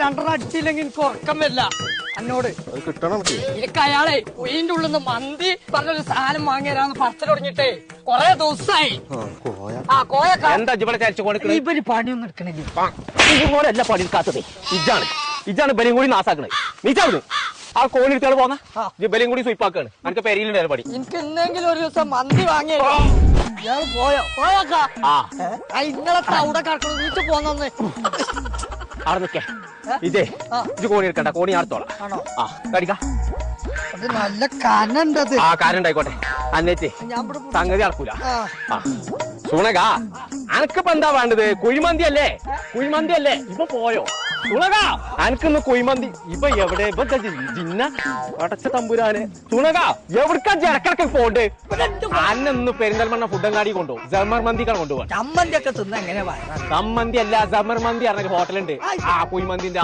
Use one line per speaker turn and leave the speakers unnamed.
രണ്ടെണ്ണം അടിച്ചില്ലെങ്കിൽ എനിക്ക് ഉറക്കം വരില്ല എന്നോട്.
കിട്ടണം
എനിക്ക് അയാളെ ഉയിന്റെ ഉള്ളിൽ നിന്ന് മന്തി പറഞ്ഞൊരു സാധനം വാങ്ങി തരാന്ന് പറച്ചിൽ തുടങ്ങിട്ടേ കൊറേ ദിവസമായി.
എന്താ ഇവിടെ ചരിച്ചു കൊടുക്കണേ?
ഇവര് പണിയൊന്നും എടുക്കണില്ല.
ഇതുപോലെയല്ല പണി എടുക്കാത്തത്. ഇജാണ് ബലിയും കൂടി നാസാക്കണേ. നീച്ചാവുന്നു ആ കോഴി എടുത്തോള് പോന്ന ബലിയും കൂടി സ്വീപ്പാക്കാണ്. എനിക്ക് പെരിയിലുണ്ടായിരുന്നു പണി.
എനിക്ക് എന്തെങ്കിലും ഒരു ദിവസം മന്തി വാങ്ങിയ ഇയാൾ പോയോക്കാ ഇന്നലത്തെ അവിടെ കിടക്കണം. വീട്ടിൽ പോന്നെ
അവിടെ നിക്കേ. ഇജേ ഇജ് കോണി എടുക്കണ്ട, കോണി അടുത്തോളാം.
ആണോ?
ആ കടിക്കാം.
അത് നല്ല കനണ്ടത്.
ആ കാര്യം ഉണ്ടായിക്കോട്ടെ. അന്നേറ്റ് സംഗതി നടക്കൂല. സുണക അനക്കിപ്പോ എന്താ വേണ്ടത്? കുഴിമന്തി അല്ലേ? കുഴിമന്തി അല്ലേ? ഇപ്പൊ പോയോ സുണക? അനക്കിന്ന് കുഴിമന്തി ഇപ്പൊ എവിടെ? ഇപ്പൊ ജിന്ന അടച്ച തമ്പുരാന്. സുണക എവിടക്കാ ഇടക്കിടക്ക് പോണ്ട്? അന്നൊന്ന് പെരിന്തൽമണ്ണ ഫുഡങ്ങാടി കൊണ്ടുപോകും. ജമർ മന്തിക്കാണ് കൊണ്ടുപോകാൻ.
ചമ്മന്തി ഒക്കെ തിന്ന എങ്ങനെ
സമ്മന്തി അല്ല, ജമർ മന്തി പറഞ്ഞ ഹോട്ടലുണ്ട്. ആ കുഴിമന്തിന്റെ